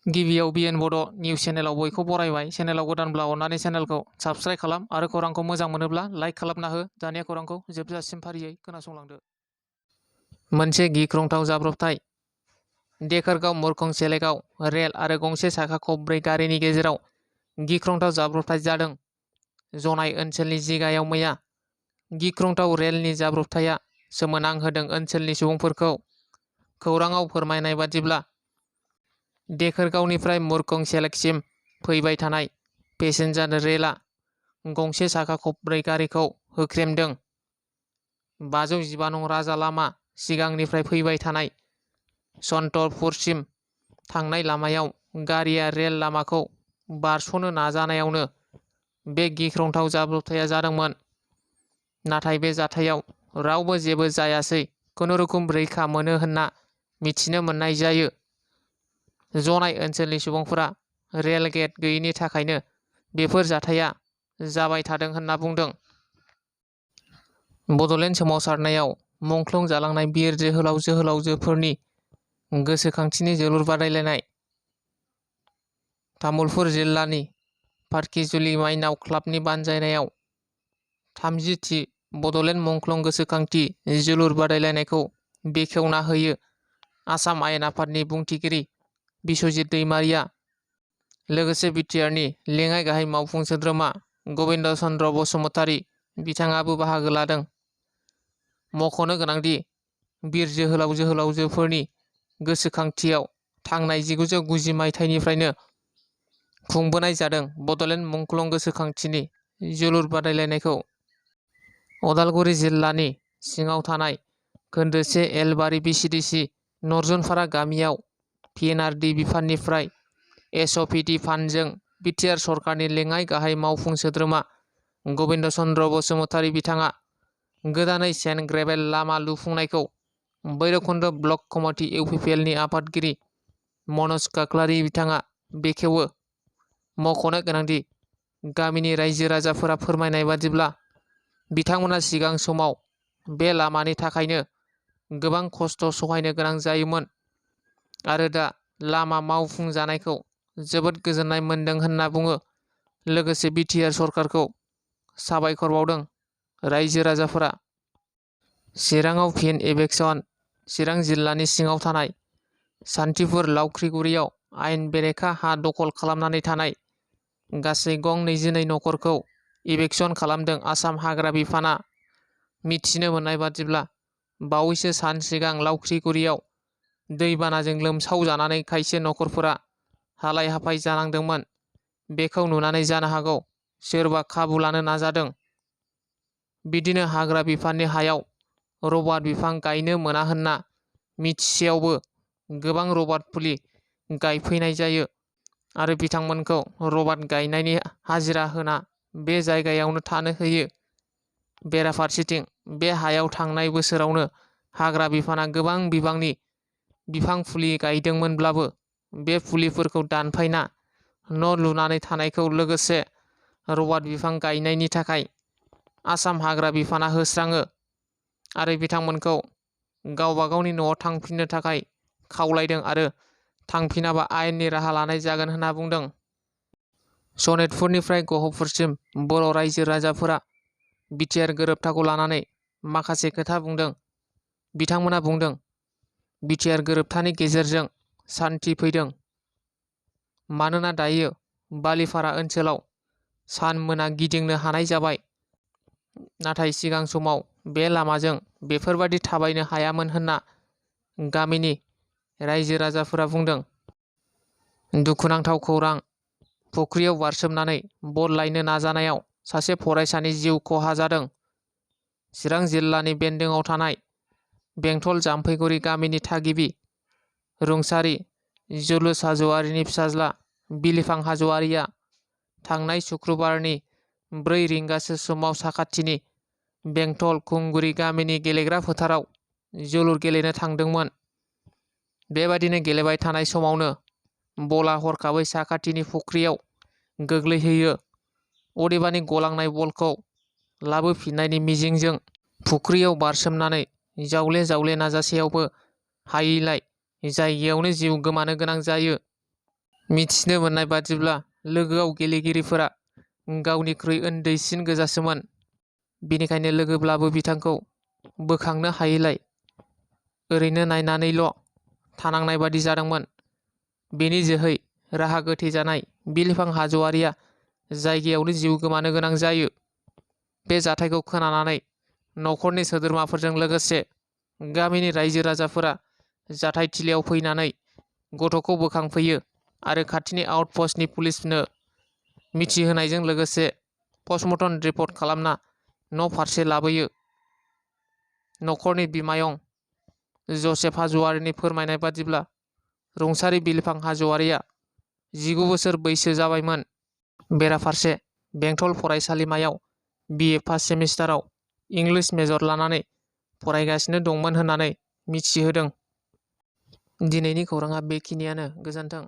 गिबियाव बिएन बड' निउस चेनेलाव बयखौ बरायबाय। चेनेलाव गोदानब्ला अननानै चेनेलखौ साबस्क्राइब खालाम आरो खौरांखौ मोजां मोनोब्ला लाइक खालामना हो। दानिया खौरांखौ जोबजासिम फारियै खोनासंलांदो। मोनसे गिख्रंथाव जाब्रबथाय। देकारगाव मुरखं सेलेगाव रेल आरो गंसे साखा खबब्रै गारिनि गेजेराव गिख्रंथाव जाब्रबथाय जादों। जनाय ओनसोलनि जिगायाव मैया गिख्रंथाव रेलनि जाब्रबथाया सोमोनांहोदों ओनसोलनि सुबुंफोरखौ। खौराङाव फोरमायनाय बादिब्ला देकारगावनिफ्राय मुरखं सेलेकसिम फैबाय थानाय पेसेन्जार रेलआ गंसे साखा खबब्रै गारिखौ होख्रेमदों। 515 नं राजा लामा सिगांनिफ्राय फैबाय थानाय सन्तरपुरसिम थांनाय लामायाव गारिया रेल लामाखौ बारस'नो नाजानायावनो बे गिख्रंथाव जाब्रबथाया जादोंमोन। नाथाय बे जाथायाव रावबो जेबो जायासै खुनुरुखुम रैखा मोनो होनना मिथिनो मोननाय जायो। जनाय ओनसोलनि सुबुंफोरा रेल गेट गैयैनि थाखायनो बेफोर जाथाया जाबाय थादों होनना बुंदों। बड'लेण्ड सोमावसारनायाव मुंख्लं जालांनाय बिर जोहोलाव जोहोलावजोफोरनि गोसोखांथिनि जोलुर बादायलायनाय। तामुलपुर जिल्लानि फारखिजुलि माइनाव क्लाबनि बानजायनायाव 30थि बड'लेण्ड मुंख्लं गोसोखांथि जोलुर बादायलायनायखौ बेखेवना होयो आसाम आयेन आफादनि बुंथिगिरि बिस्वजित दैमारिया। लोगोसे बिटिआरनि लेङाइ गाहाय मावफुं सोद्रोमा गबिन्द चन्द्र बसुमतारी बिथाङाबो बाहागो लादों। मख'नो गोनांदि बिर जोहोलाव जोहोलावजोफोरनि गोसोखांथियाव थांनाय 1990 मायथाइनिफ्रायनो खुंबोनाय जादों बड'लेण्ड मुंख्लं गोसोखांथिनि जोलुर बादायलायनायखौ। अदालगुरि जिल्लानि सिङाव थानाय खोन्दोसे एलबारि बिसिडिसि नरजुनफारा गामियाव पिएनआरडि बिफाननिफ्राय एसअपिडि फान्डजों बिटिआर सरकारनि लेङाइ गाहाय मावफुं सोद्रोमा गबिन्द चन्द्र बसुमतारी बिथाङा गोदानै सेन्ट ग्रेभेल लामा लुफुंनायखौ भैरबकुन्द ब्लक कमिटि इउपिपिएलनि आफादगिरि मनज काक्लारि बिथाङा बेखेवो। मख'नो गोनांदि गामिनि रायजो राजाफोरा फोरमायनाय बादिब्ला बिथांमोना सिगां समाव बे लामानि थाखायनो गोबां खस्थ' सहायनो गोनां जायोमोन आरो दा लामा मावफुंजानायखौ जोबोद गोजोननाय मोन्दों होनना बुङो। लोगोसे बिटिआर सरकारखौ साबायखर बावदों रायजो राजाफोरा। चिराङाव फिन इभेकसन। चिरां जिल्लानि सिङाव थानाय सान्थिपुर लावख्रिगुरियाव आयेन बेरेखा हा दखल खालामनानै थानाय गासै गं 22 नखरखौ इभेकसन खालामदों आसाम हाग्रा बिफानआ। मिथिनो मोननाय बादिब्ला बावैसो सान सिगां लावख्रिगुरियाव दैबानाजों लोमसावजानानै खायसे नखरफोरा हालाय हाफाय जानांदोंमोन। बेखौ नुनानै जानो हागौ सोरबा खाबु लानो नाजादों। बिदिनो हाग्रा बिफाननि हायाव रबार बिफां गायनो मोना होनना मिथिसेयावबो गोबां रबार फुलि गायफैनाय जायो आरो बिथांमोनखौ रबार गायनायनि हाजिरा होना बे जायगायावनो थानो होयो। बेराफारसेथिं बे हायाव थांनाय बोसोरावनो हाग्रा बिफाना गोबां बिबांनि बिफां फुलि गायदोंमोनब्लाबो बे फुलिफोरखौ दानफायना न' लुनानै थानायखौ लोगोसे रबार बिफां गायनायनि थाखाय आसाम हाग्रा बिफाना होस्राङो आरो बिथांमोनखौ गावबा गावनि न'आव थांफिननो थाखाय खावलायदों आरो थांफिनाबा आयेननि राहा लानाय जागोन होनना बुंदों। सनितपुरनिफ्राय गहपुरसिम बर' रायजो राजाफोरा बिटिआर गोरोबथाखौ लानानै माखासे खोथा बुंदों। बिथांमोना बुंदों बिटिआर गोरोबथानि गेजेरजों सान्थि फैदों। मानोना दायो बालिपारा ओनसोलाव सान मोना गिदिंनो हानाय जाबाय। नाथाय सिगां समाव बे लामाजों बेफोरबादि थाबायनो हायामोन होनना गामिनि रायजो राजाफोरा बुंदों। दुखुनांथाव खौरां। फुख्रियाव बारसोमनानै बल लायनो नाजानायाव सासे फरायसानि जिउ खहा जादों। चिरां जिल्लानि बेन्दोंआव थानाय बेंटल जाम्फैगुरि गामिनि थागिबि रुंसारि जुलुस हाज'वारिनि फिसाज्ला बिलिफां हाज'वारिया थांनाय शुक्रबारनि 4 रिंगासो समाव साखाथिनि बेंटल खुंगुरि गामिनि गेलेग्रा फोथाराव जोलुर गेलेनो थांदोंमोन। बेबादिनो गेलेबाय थानाय समावनो बला हरखाबै साखाथिनि फुख्रियाव गोग्लैहैयो। अदेबानि गलांनाय बलखौ लाबोफिननायनि मिजिंजों फुख्रियाव बारसोमनानै जावले जावले नाजासेयावबो हायैलाय जायगायावनो जिउ गोमानो गोनां जायो। मिथिनो मोननाय बादिब्ला लोगोआव गेलेगिरिफोरा गावनिख्रुइ उन्दैसिन गोजासोमोन। बेनिखायनो लोगोब्लाबो बिथांखौ बोखांनो हायैलाय ओरैनो नायनानैल' थानांनाय बादि जादोंमोन। बेनि जोहै राहा गोथे जानाय बिलिफां हाज'वारिया जायगायावनो जिउ गोमानो गोनां जायो। बे जाथायखौ खोनानानै न'खरनि सोद्रोमाफोरजों लोगोसे गामिनि रायजो राजाफोरा जाथायथिलियाव फैनानै गथ'खौ बोखांफैयो आरो खाथिनि आउटपस्टनि पुलिसनो मिथिहोनायजों लोगोसे पस्टमर्टम रिपर्ट खालामना न' फारसे लाबोयो। न'खरनि बिमायं जसेफ हाज'वारिनि फोरमायनाय बादिब्ला रुंसारि बिलिफां हाज'वारिया 19 बोसोर बैसो जाबायमोन। बेराफारसे बेंटल फरायसालिमायाव BA फार्स्ट सेमिस्टाराव इंलिश मेजर लानानै फरायगासिनो दंमोन होननानै मिथिहोदों। दिनैनि खौराङा बेखिनियानो। गोजोन्थों।